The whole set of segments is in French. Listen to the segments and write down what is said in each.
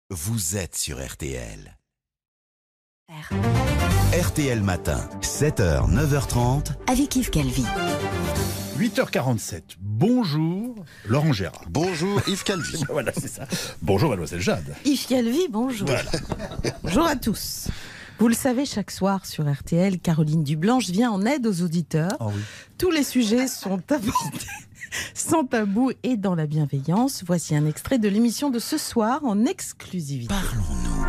Vous êtes sur RTL. RTL Matin, 7h, 9h30. Avec Yves Calvi. 8h47. Bonjour, Laurent Gérard. Bonjour, Yves Calvi. Voilà, c'est ça. Bonjour, mademoiselle Jade. Yves Calvi, bonjour. Voilà. Bonjour à tous. Vous le savez, chaque soir sur RTL, Caroline Dublanche vient en aide aux auditeurs. Oh oui. Tous les sujets sont abordés sans tabou et dans la bienveillance. Voici un extrait de l'émission de ce soir en exclusivité. Parlons-nous.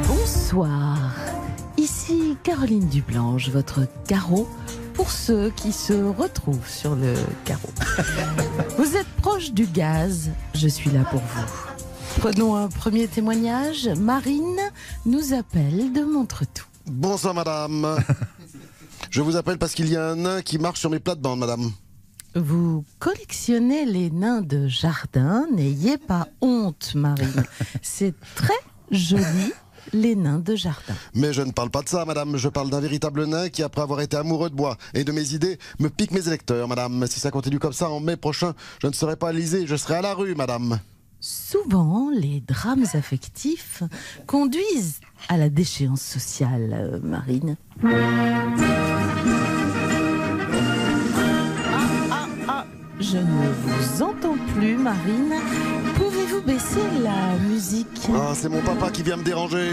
Bonsoir. Ici Caroline Dublanche, votre carreau pour ceux qui se retrouvent sur le carreau. Vous êtes proche du gaz, je suis là pour vous. Prenons un premier témoignage. Marine nous appelle de Montretout. Bonsoir, madame. Je vous appelle parce qu'il y a un nain qui marche sur mes plates-bandes, madame. Vous collectionnez les nains de jardin. N'ayez pas honte, Marine. C'est très joli, les nains de jardin. Mais je ne parle pas de ça, madame. Je parle d'un véritable nain qui, après avoir été amoureux de bois et de mes idées, me pique mes électeurs, madame. Si ça continue comme ça, en mai prochain, je ne serai pas à l'Élysée, je serai à la rue, madame. Souvent, les drames affectifs conduisent à la déchéance sociale, Marine. Je ne vous entends plus, Marine. Pouvez-vous baisser la musique? Ah, c'est mon papa qui vient me déranger.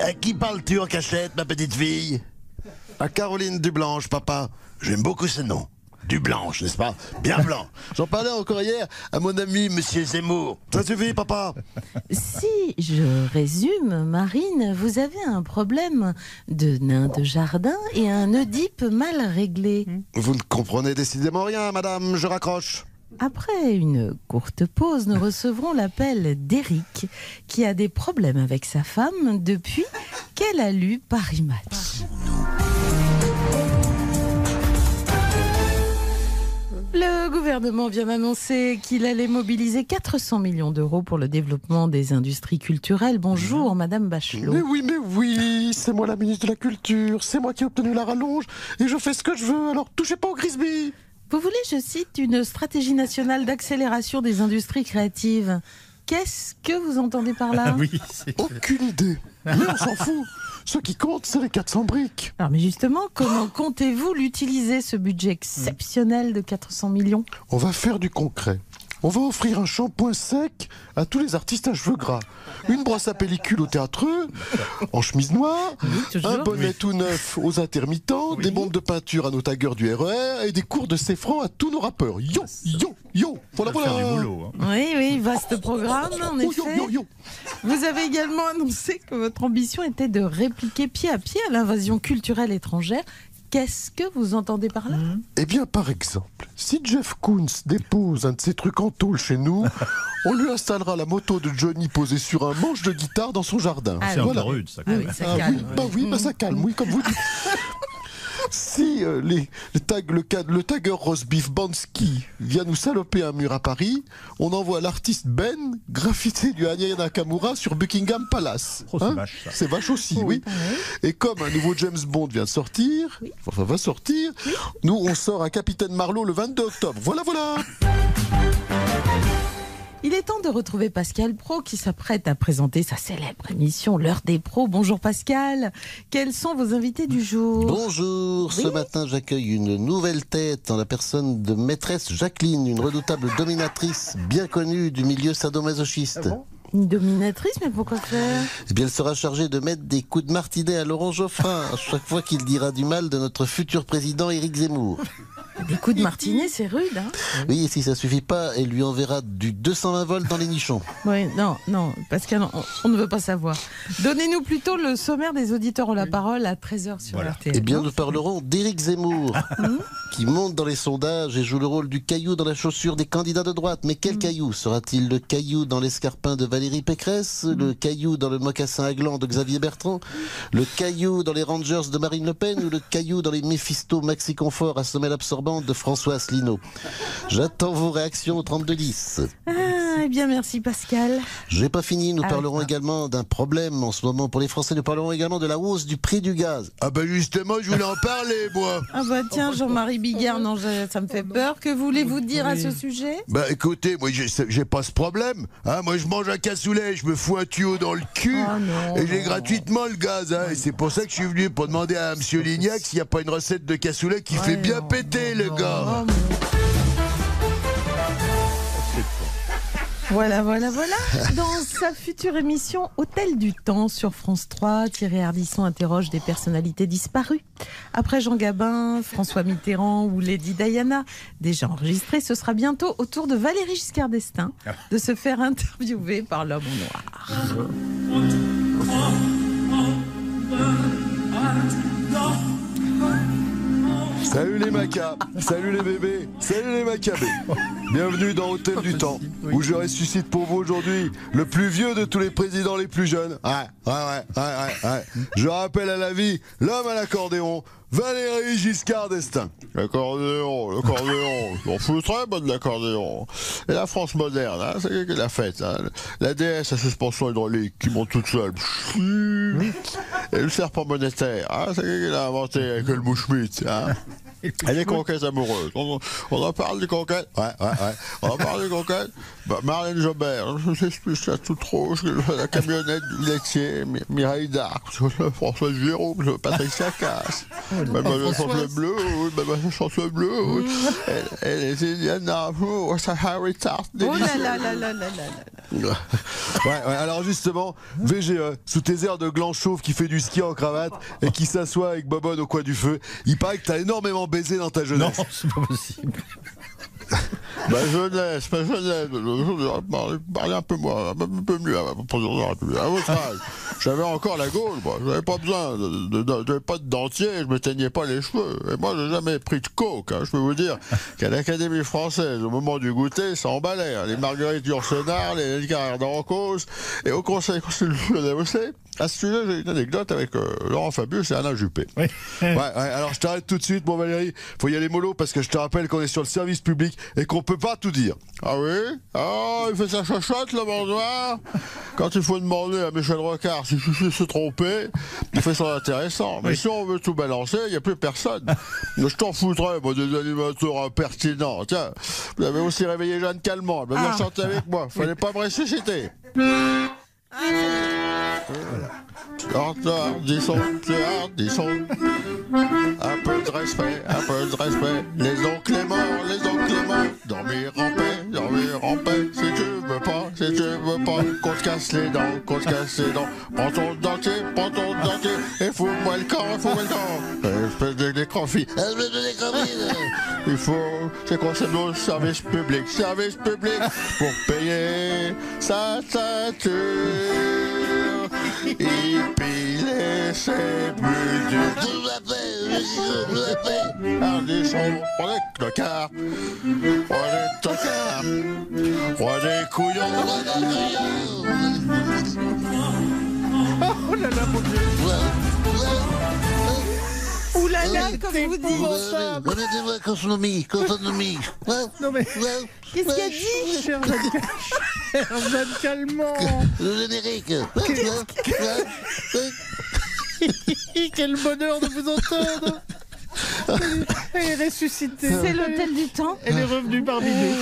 À qui parles-tu en cachette, ma petite fille? À Caroline Dublanche, papa. J'aime beaucoup ce nom. Dublanche, n'est-ce pas? Bien blanc. J'en parlais encore hier à mon ami Monsieur Zemmour. Ça suffit, papa. Si je résume, Marine, vous avez un problème de nain de jardin et un Oedipe mal réglé. Vous ne comprenez décidément rien, madame. Je raccroche. Après une courte pause, nous recevrons l'appel d'Éric qui a des problèmes avec sa femme depuis qu'elle a lu Paris Match. Le gouvernement vient d'annoncer qu'il allait mobiliser 400 millions d'euros pour le développement des industries culturelles. Bonjour, Madame Bachelot. Mais oui, c'est moi la ministre de la Culture. C'est moi qui ai obtenu la rallonge et je fais ce que je veux, alors touchez pas au Grisby. Vous voulez, je cite, une stratégie nationale d'accélération des industries créatives. Qu'est-ce que vous entendez par là? Oui, c'est... Aucune idée. Mais on s'en fout. Ce qui compte, c'est les 400 briques. Alors, mais justement, comment comptez-vous l'utiliser, ce budget exceptionnel de 400 millions? On va faire du concret. On va offrir un shampoing sec à tous les artistes à cheveux gras, une brosse à pellicule aux théâtreux, en chemise noire, un bonnet tout neuf aux intermittents, des bombes de peinture à nos taggeurs du RER et des cours de C-francs à tous nos rappeurs. Yo, yo, yo. Voilà, faire du voilà. boulot. Hein. Oui, vaste programme, en Oh, yo, effet. yo, yo. Vous avez également annoncé que votre ambition était de répliquer pied à pied à l'invasion culturelle étrangère. Qu'est-ce que vous entendez par là? Eh bien, par exemple, si Jeff Koons dépose un de ses trucs en tôle chez nous, on lui installera la moto de Johnny posée sur un manche de guitare dans son jardin. Ah, C'est un peu Voilà. rude, ça. Ah oui, ça Ah calme. oui, ça calme, oui, comme vous dites. Si le tagueur Rosbif Bansky vient nous saloper un mur à Paris, on envoie l'artiste Ben graffiter du Aya Nakamura sur Buckingham Palace. Oh, c'est vache, ça. C'est vache aussi, oui. Et comme un nouveau James Bond vient de sortir, enfin va sortir, nous on sort un Capitaine Marlowe le 22 octobre. Voilà. Il est temps de retrouver Pascal Praud qui s'apprête à présenter sa célèbre émission L'heure des pros. Bonjour Pascal, quels sont vos invités du jour? Bonjour, ce matin j'accueille une nouvelle tête en la personne de maîtresse Jacqueline, une redoutable dominatrice bien connue du milieu sadomasochiste. Une dominatrice, mais pourquoi faire? Eh bien, elle sera chargée de mettre des coups de martinet à Laurent Geoffrin à chaque fois qu'il dira du mal de notre futur président Éric Zemmour. Des coups de martinet, c'est rude, hein? Oui, et si ça suffit pas, elle lui enverra du 220 volts dans les nichons. Oui, non, Pascal, on ne veut pas savoir. Donnez-nous plutôt le sommaire des auditeurs ont la parole à 13h sur RTL. Eh bien, nous parlerons d'Éric Zemmour, qui monte dans les sondages et joue le rôle du caillou dans la chaussure des candidats de droite. Mais quel caillou? Sera-t-il le caillou dans l'escarpin de Valérie Pécresse, le caillou dans le mocassin à gland de Xavier Bertrand, le caillou dans les Rangers de Marine Le Pen ou le caillou dans les Mephisto Maxi Confort à semelle absorbante de François Asselineau? J'attends vos réactions au 3210. Eh bien, merci Pascal. J'ai pas fini, nous Ah, parlerons d'accord. également d'un problème en ce moment pour les Français, nous parlerons également de la hausse du prix du gaz. Ah bah justement, je voulais en parler, moi. Ah bah tiens, Jean-Marie Bigard, non, ça me fait peur. Que voulez-vous dire à ce sujet? Bah écoutez, moi j'ai pas ce problème. Hein, moi je mange un cassoulet, je me fous un tuyau dans le cul Oh non. et j'ai gratuitement le gaz. Hein, et c'est pour ça que je suis venu pour demander à Monsieur Lignac s'il n'y a pas une recette de cassoulet qui fait bien péter le gars. Voilà. Dans sa future émission Hôtel du Temps sur France 3, Thierry Ardisson interroge des personnalités disparues. Après Jean Gabin, François Mitterrand ou Lady Diana, déjà enregistré, ce sera bientôt au tour de Valéry Giscard d'Estaing de se faire interviewer par l'homme en noir. Salut les macas, salut les bébés, salut les macabés. Bienvenue dans Hôtel du Temps, où je ressuscite pour vous aujourd'hui le plus vieux de tous les présidents les plus jeunes. Ouais. Je rappelle à la vie l'homme à l'accordéon, Valéry Giscard d'Estaing. L'accordéon, on foutrait bon de l'accordéon. Et la France moderne, hein, c'est la fête. Hein. La DS à suspension hydraulique qui monte toute seule. Et le serpent monétaire, hein, c'est qu'il a inventé avec le Mouchmit. Hein. Et les conquêtes amoureuses. On en parle des conquêtes. Ouais. On en parle des conquêtes. Bah, Marlène Jobert, c'est la toute rouge, la camionnette du laitier, Mireille d'Arc, François Jérôme, Patricia Cass. Mademoiselle chante le bleu, Mademoiselle chante le bleu. Elle est Indiana, ça Harry Tart. Oh là là. Ouais, alors justement, VGE, sous tes airs de gland chauve qui fait du ski en cravate et qui s'assoit avec Bobonne au coin du feu, il paraît que t'as énormément baisé dans ta Non, jeunesse. c'est pas possible. Ma jeunesse, parlez un peu moi, un peu mieux à votre âge. J'avais encore la gaule, moi. J'avais pas besoin de pas de dentier, je me teignais pas les cheveux. Et moi, j'ai jamais pris de coke. Hein. Je peux vous dire qu'à l'Académie française, au moment du goûter, ça emballait. Hein. Les marguerites Yourcenar, les carrières d'Ancos, et au Conseil constitutionnel aussi. À ce sujet, j'ai une anecdote avec Laurent Fabius et Alain Juppé. Oui. Ouais, alors je t'arrête tout de suite, mon Valéry. Faut y aller mollo parce que je te rappelle qu'on est sur le service public et qu'on peut pas tout dire. Ah oui? Ah, il fait sa chochotte, le noir. Quand il faut demander à Michel Rocard si je se tromper, il fait ça intéressant. Mais si on veut tout balancer, il n'y a plus personne. Je t'en foutrais, moi, des animateurs impertinents. Tiens, vous avez aussi réveillé Jeanne Calment. Elle va venir chanter avec moi. Fallait pas me ressusciter. Ardisson. Un peu de respect. Les oncles morts. Dormir en paix. Si tu veux pas, qu'on te casse les dents. Prends ton dentier, et fous-moi le camp. Espèce de décrofi. Il faut, c'est quoi, c'est nos service public pour payer sa ceinture. Et piler ses budgets. Ardisson, on est clocard. Roi des couillons. Oh là là, mon Dieu. Ouh là là, comme vous dites. Remettez-moi gastronomie. Non mais, Qu'est-ce qu'il a dit? cher Jeanne Calment. Le générique. Quel bonheur de vous entendre. Elle est ressuscitée. C'est l'Hôtel du Temps. Elle est revenue parmi nous.